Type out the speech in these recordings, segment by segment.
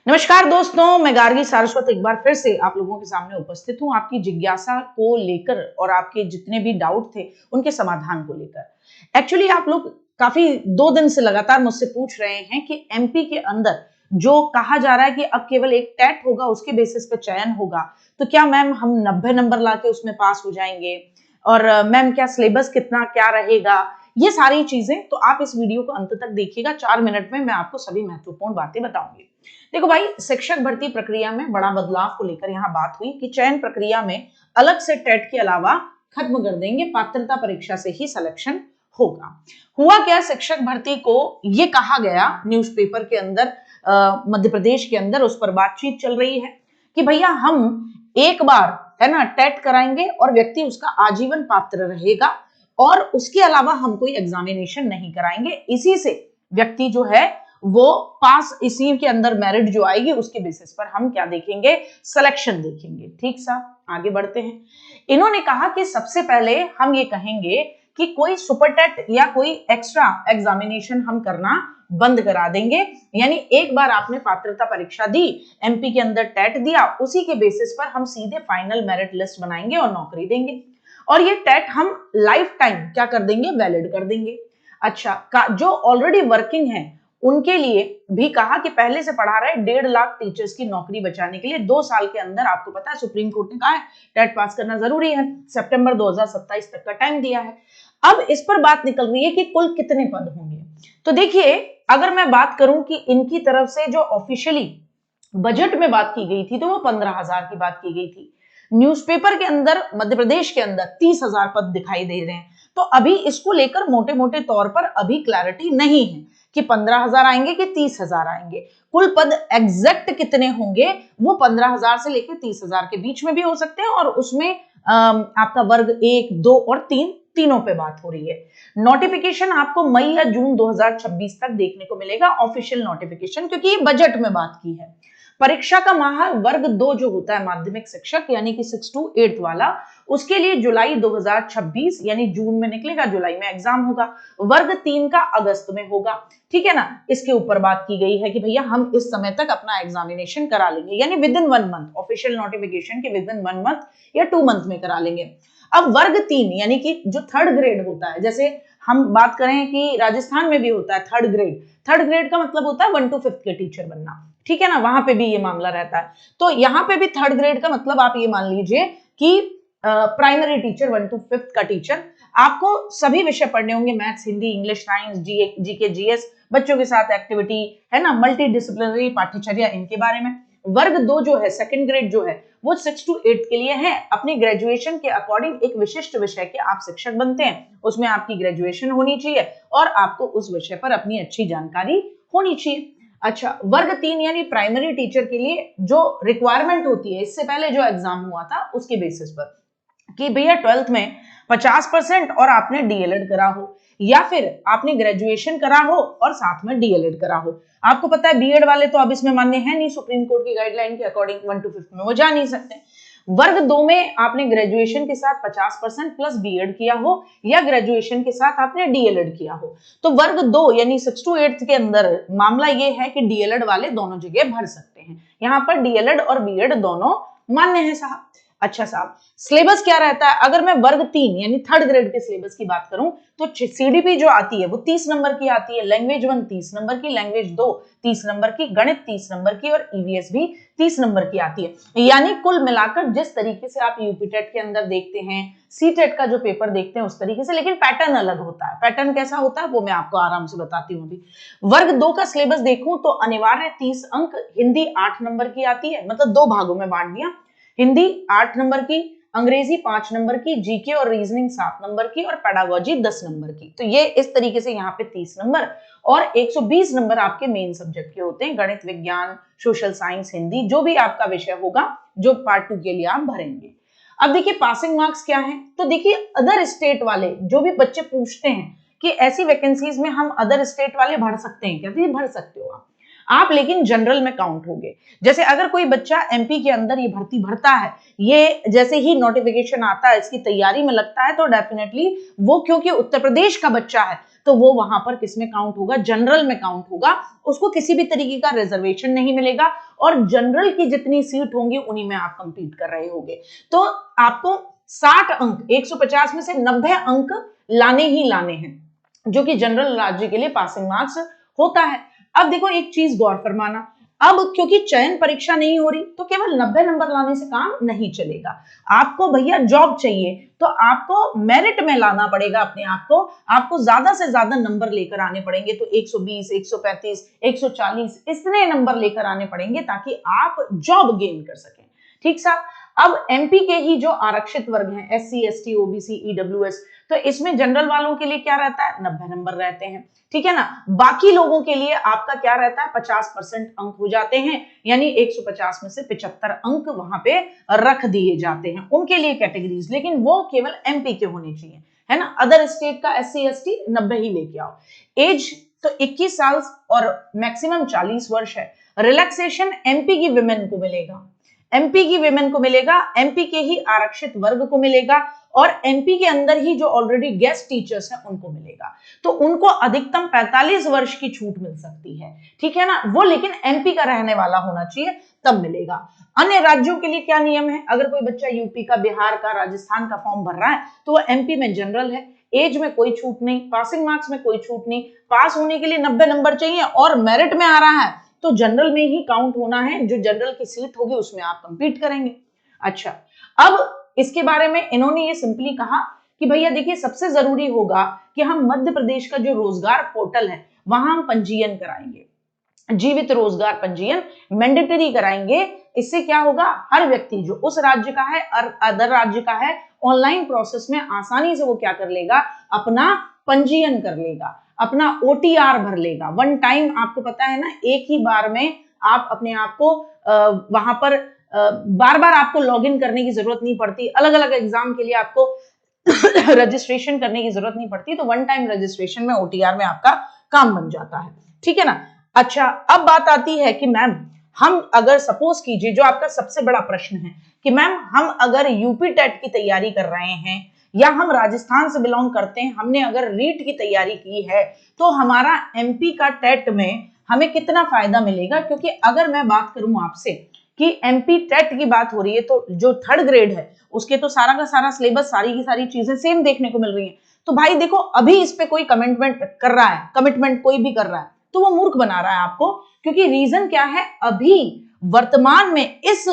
नमस्कार दोस्तों, मैं गार्गी सारस्वत एक बार फिर से आप लोगों के सामने उपस्थित हूं आपकी जिज्ञासा को लेकर और आपके जितने भी डाउट थे उनके समाधान को लेकर। एक्चुअली आप लोग काफी 2 दिन से लगातार मुझसे पूछ रहे हैं कि एमपी के अंदर जो कहा जा रहा है कि अब केवल एक टेट होगा, उसके बेसिस पे चयन होगा, तो क्या मैम हम 90 नंबर लाके उसमें पास हो जाएंगे? और मैम क्या सिलेबस कितना क्या रहेगा? ये सारी चीजें तो आप इस वीडियो को अंत तक देखिएगा। 4 मिनट में मैं आपको सभी महत्वपूर्ण बातें बताऊंगी। देखो भाई, शिक्षक भर्ती प्रक्रिया में बड़ा बदलाव को लेकर यहाँ बात हुई कि चयन प्रक्रिया में अलग से टेट के अलावा खत्म कर देंगे, पात्रता परीक्षा से ही सिलेक्शन होगा। हुआ क्या, शिक्षक भर्ती को ये कहा गया न्यूज़पेपर के अंदर, मध्य प्रदेश के अंदर उस पर बातचीत चल रही है कि भैया हम एक बार है ना टेट कराएंगे और व्यक्ति उसका आजीवन पात्र रहेगा और उसके अलावा हम कोई एग्जामिनेशन नहीं कराएंगे। इसी से व्यक्ति जो है वो पास, इसी के अंदर मेरिट जो आएगी उसके बेसिस पर हम क्या देखेंगे, सिलेक्शन देखेंगे। ठीक सा, आगे बढ़ते हैं। इन्होंने कहा कि सबसे पहले हम ये कहेंगे कि कोई सुपर टेट या कोई एक्स्ट्रा एग्जामिनेशन हम करना बंद करा देंगे। यानी एक बार आपने पात्रता परीक्षा दी, एमपी के अंदर टेट दिया, उसी के बेसिस पर हम सीधे फाइनल मेरिट लिस्ट बनाएंगे और नौकरी देंगे। और ये टेट हम लाइफ टाइम क्या कर देंगे, वैलिड कर देंगे। अच्छा, जो ऑलरेडी वर्किंग है उनके लिए भी कहा कि पहले से पढ़ा रहे 1.5 लाख टीचर्स की नौकरी बचाने के लिए 2 साल के अंदर, आपको पता है सुप्रीम कोर्ट ने कहा है टेट पास करना जरूरी है, सितंबर 2027 तक का टाइम दिया है। अब इस पर बात निकल रही है कि कुल कितने पद होंगे। तो देखिए, अगर मैं बात करूं कि इनकी तरफ से जो ऑफिशियली बजट में बात की गई थी तो वो 15,000 की बात की गई थी। न्यूज़पेपर के अंदर मध्य प्रदेश के अंदर 30,000 पद दिखाई दे रहे हैं। तो अभी इसको लेकर मोटे मोटे तौर पर अभी क्लैरिटी नहीं है कि 15,000 आएंगे कि 30,000 आएंगे। कुल पद एग्जैक्ट कितने होंगे वो 15,000 से लेकर 30,000 के बीच में भी हो सकते हैं और उसमें आपका वर्ग 1, 2 और 3 तीनों पे बात हो रही है। नोटिफिकेशन आपको मई या जून 2026 तक देखने को मिलेगा, ऑफिशियल नोटिफिकेशन, क्योंकि ये बजट में बात की है। परीक्षा का माह वर्ग 2 जो होता है माध्यमिक शिक्षक यानी कि 6 to 8 वाला, उसके लिए जुलाई 2026 यानी जून में निकलेगा, जुलाई में एग्जाम होगा। वर्ग 3 का अगस्त में होगा। ठीक है ना, इसके ऊपर बात की गई है कि भैया हम इस समय तक अपना एग्जामिनेशन करा लेंगे, यानी with in 1 month, official notification के विद इन 1 मंथ या 2 मंथ में करा लेंगे। अब वर्ग 3 यानी कि जो 3rd ग्रेड होता है, जैसे हम बात करें कि राजस्थान में भी होता है 3rd ग्रेड। 3rd ग्रेड का मतलब होता है 1 to 5th के टीचर बनना। ठीक है ना, वहां पे भी ये मामला रहता है। तो यहाँ पे भी 3rd ग्रेड का मतलब आप ये मान लीजिए कि प्राइमरी टीचर 1 to 5th का टीचर। आपको सभी विषय पढ़ने होंगे, maths, Hindi, English, science, GK, GS, बच्चों के साथ एक्टिविटी, है ना, मल्टी डिसिप्लिनरी पाठ्यचर्या, इनके बारे में। वर्ग 2 जो है, 2nd ग्रेड जो है, वो 6 to 8 के लिए है। अपनी ग्रेजुएशन के अकॉर्डिंग एक विशिष्ट विषय के आप शिक्षक बनते हैं, उसमें आपकी ग्रेजुएशन होनी चाहिए और आपको उस विषय पर अपनी अच्छी जानकारी होनी चाहिए। अच्छा, वर्ग 3 यानी प्राइमरी टीचर के लिए जो रिक्वायरमेंट होती है, इससे पहले जो एग्जाम हुआ था उसके बेसिस पर कि भैया 12th में 50% और आपने डीएलएड करा हो या फिर आपने ग्रेजुएशन करा हो और साथ में डीएलएड करा हो। आपको पता है बीएड वाले तो अब इसमें मान्य है नहीं, सुप्रीम कोर्ट की गाइडलाइन के अकॉर्डिंग 1 to 5th में वो जा नहीं सकते। वर्ग 2 में आपने ग्रेजुएशन के साथ 50% प्लस बीएड किया हो या ग्रेजुएशन के साथ आपने डीएलएड किया हो। तो वर्ग 2 यानी 6 to 8 के अंदर मामला ये है कि डीएलएड वाले दोनों जगह भर सकते हैं। यहाँ पर डीएलएड और बीएड दोनों मान्य है साहब। अच्छा साहब, सिलेबस क्या रहता है? अगर मैं वर्ग 3 यानी 3rd ग्रेड के सिलेबस की बात करूं तो सीडीपी जो आती है वो 30 नंबर की आती है, लैंग्वेज 1 30 नंबर की, लैंग्वेज 2 30 नंबर की, गणित 30 नंबर की और ईवीएस भी 30 नंबर की आती है। यानी कुल मिलाकर जिस तरीके से आप यूपी टेट के अंदर देखते हैं, सी टेट का जो पेपर देखते हैं उस तरीके से, लेकिन पैटर्न अलग होता है। पैटर्न कैसा होता है वो मैं आपको आराम से बताती हूँ। अभी वर्ग 2 का सिलेबस देखूं तो अनिवार्य 30 अंक, हिंदी 8 नंबर की आती है, मतलब 2 भागों में बांट दिया, हिंदी 8 नंबर की, अंग्रेजी 5 नंबर की, जीके और रीजनिंग 7 नंबर की और पेडागोजी 10 नंबर की। तो ये इस तरीके से यहाँ पे 30 नंबर और 120 नंबर आपके मेन सब्जेक्ट के होते हैं, गणित, विज्ञान, सोशल साइंस, हिंदी, जो भी आपका विषय होगा जो पार्ट 2 के लिए आप भरेंगे। अब देखिए पासिंग मार्क्स क्या है, तो देखिए अदर स्टेट वाले जो भी बच्चे पूछते हैं कि ऐसी वैकेंसीज में हम अदर स्टेट वाले भर सकते हैं क्या, तो ये भर सकते हो आप, लेकिन जनरल में काउंट होंगे। जैसे अगर कोई बच्चा एमपी के अंदर ये भर्ती भरता है, ये जैसे ही नोटिफिकेशन आता है इसकी तैयारी में लगता है, तो डेफिनेटली वो क्योंकि उत्तर प्रदेश का बच्चा है तो वो वहां पर किस में काउंट होगा, जनरल में काउंट होगा। उसको किसी भी तरीके का रिजर्वेशन नहीं मिलेगा और जनरल की जितनी सीट होंगी उन्हीं में आप कंपीट कर रहे होंगे। तो आपको 60 अंक, 150 में से 90 अंक लाने ही लाने हैं, जो कि जनरल राज्य के लिए पासिंग मार्क्स होता है। अब देखो एक चीज गौर फरमाना, अब क्योंकि चयन परीक्षा नहीं हो रही तो केवल 90 नंबर लाने से काम नहीं चलेगा। आपको भैया जॉब चाहिए तो आपको मेरिट में लाना पड़ेगा अपने आप को, आपको ज्यादा से ज्यादा नंबर लेकर आने पड़ेंगे। तो 120, 135, 140 इतने नंबर लेकर आने पड़ेंगे ताकि आप जॉब गेन कर सकें। ठीक साहब। अब एमपी के ही जो आरक्षित वर्ग हैं, एससी, एसटी, ओबीसी, ईडब्ल्यूएस, तो इसमें जनरल वालों के लिए क्या रहता है, 90 नंबर रहते हैं। ठीक है ना। बाकी लोगों के लिए आपका क्या रहता है, 50% अंक हो जाते हैं, यानी 150 में से 75 अंक वहां पे रख दिए जाते हैं उनके लिए कैटेगरीज, लेकिन वो केवल एमपी के होने चाहिए, है ना। अदर स्टेट का एससी एसटी 90 ही लेके आओ। एज तो 21 साल और मैक्सिमम 40 वर्ष है। रिलैक्सेशन एमपी की विमेन को मिलेगा, एमपी की विमेन को मिलेगा, एमपी के ही आरक्षित वर्ग को मिलेगा, और एमपी के अंदर ही जो ऑलरेडी गेस्ट टीचर्स हैं उनको मिलेगा। तो उनको अधिकतम 45 वर्ष की छूट मिल सकती है। ठीक है ना, वो लेकिन एमपी का रहने वाला होना चाहिए तब मिलेगा। अन्य राज्यों के लिए क्या नियम है, अगर कोई बच्चा यूपी का, बिहार का, राजस्थान का फॉर्म भर रहा है तो वो एमपी में जनरल है, एज में कोई छूट नहीं, पासिंग मार्क्स में कोई छूट नहीं, पास होने के लिए 90 नंबर चाहिए और मेरिट में आ रहा है तो जनरल में ही काउंट होना है, जो जनरल की सीट होगी उसमें आप कंपीट करेंगे। अच्छा, अब इसके बारे में इन्होंने ये सिंपली कहा कि भैया देखिए सबसे जरूरी होगा कि हम मध्य प्रदेश का जो रोजगार पोर्टल है वहां हम पंजीयन कराएंगे, जीवित रोजगार पंजीयन मैंडेटरी कराएंगे। इससे क्या होगा, हर व्यक्ति जो उस राज्य का है और अदर राज्य का है, ऑनलाइन प्रोसेस में आसानी से वो क्या कर लेगा, अपना पंजीयन कर लेगा, अपना ओटीआर भर लेगा। वन टाइम, आपको पता है ना, एक ही बार में आप अपने आप को वहां पर बार बार आपको लॉगिन करने की जरूरत नहीं पड़ती, अलग अलग एग्जाम के लिए आपको रजिस्ट्रेशन करने की जरूरत नहीं पड़ती। तो वन टाइम रजिस्ट्रेशन में, ओटीआर में आपका काम बन जाता है। ठीक है ना। अच्छा, अब बात आती है कि मैम हम अगर सपोज कीजिए, जो आपका सबसे बड़ा प्रश्न है कि मैम हम अगर यूपी टेट की तैयारी कर रहे हैं या हम राजस्थान से बिलोंग करते हैं, हमने अगर रीट की तैयारी की है तो हमारा एमपी का टेट में हमें कितना फायदा मिलेगा। क्योंकि अगर मैं बात करूं आपसे कि एमपी टेट की बात हो रही है तो जो थर्ड ग्रेड है उसके तो सारा का सारा सिलेबस, सारी की सारी चीजें सेम देखने को मिल रही है। तो भाई देखो, अभी इस पे कोई कमिटमेंट कर रहा है, कमिटमेंट कोई भी कर रहा है तो वो मूर्ख बना रहा है आपको। क्योंकि रीजन क्या है, अभी वर्तमान में इस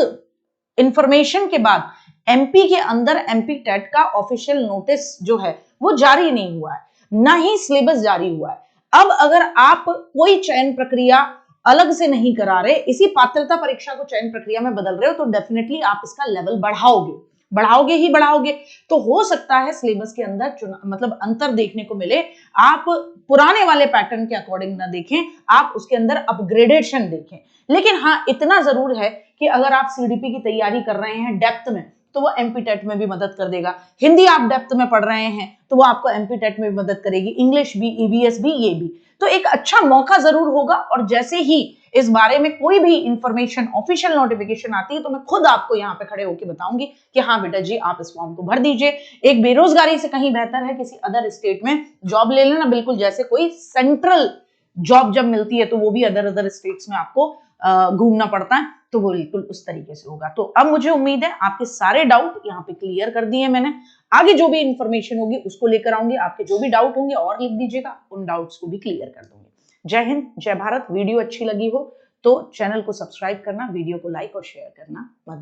इंफॉर्मेशन के बाद एमपी के अंदर एमपी टेट का ऑफिशियल नोटिस जो है वो जारी नहीं हुआ है, ना ही सिलेबस जारी हुआ है। अब अगर आप कोई चयन प्रक्रिया अलग से नहीं करा रहे, इसी पात्रता परीक्षा को चयन प्रक्रिया में बदल रहे हो, तो डेफिनेटली आप इसका लेवल बढ़ाओगे, बढ़ाओगे ही बढ़ाओगे। तो हो सकता है सिलेबस के अंदर मतलब अंतर देखने को मिले, आप पुराने वाले पैटर्न के अकॉर्डिंग ना देखें, आप उसके अंदर अपग्रेडेशन देखें। लेकिन हाँ, इतना जरूर है कि अगर आप सीडीपी की तैयारी कर रहे हैं डेप्थ में तो वो एमपी टेट में भी मदद कर देगा। हिंदी आप डेप्थ में पढ़ रहे हैं तो वो आपको एमपी टेट में भी मदद करेगी, इंग्लिश भी, ईवीएस भी, ये भी। तो एक अच्छा मौका जरूर होगा, और जैसे ही इस बारे में कोई भी इंफॉर्मेशन, ऑफिशियल नोटिफिकेशन आती है तो मैं खुद आपको यहाँ पे खड़े होकर बताऊंगी कि हाँ बेटा जी, आप इस फॉर्म को भर दीजिए। एक बेरोजगारी से कहीं बेहतर है किसी अदर स्टेट में जॉब ले लेना, बिल्कुल जैसे कोई सेंट्रल जॉब जब मिलती है तो वो भी अदर स्टेट्स में आपको घूमना पड़ता है, तो वो बिल्कुल उस तरीके से होगा। तो अब मुझे उम्मीद है आपके सारे डाउट यहाँ पे क्लियर कर दिए मैंने। आगे जो भी इंफॉर्मेशन होगी उसको लेकर आऊंगी, आपके जो भी डाउट होंगे और लिख दीजिएगा, उन डाउट्स को भी क्लियर कर दूंगी। जय हिंद, जय भारत। वीडियो अच्छी लगी हो तो चैनल को सब्सक्राइब करना, वीडियो को लाइक और शेयर करना मत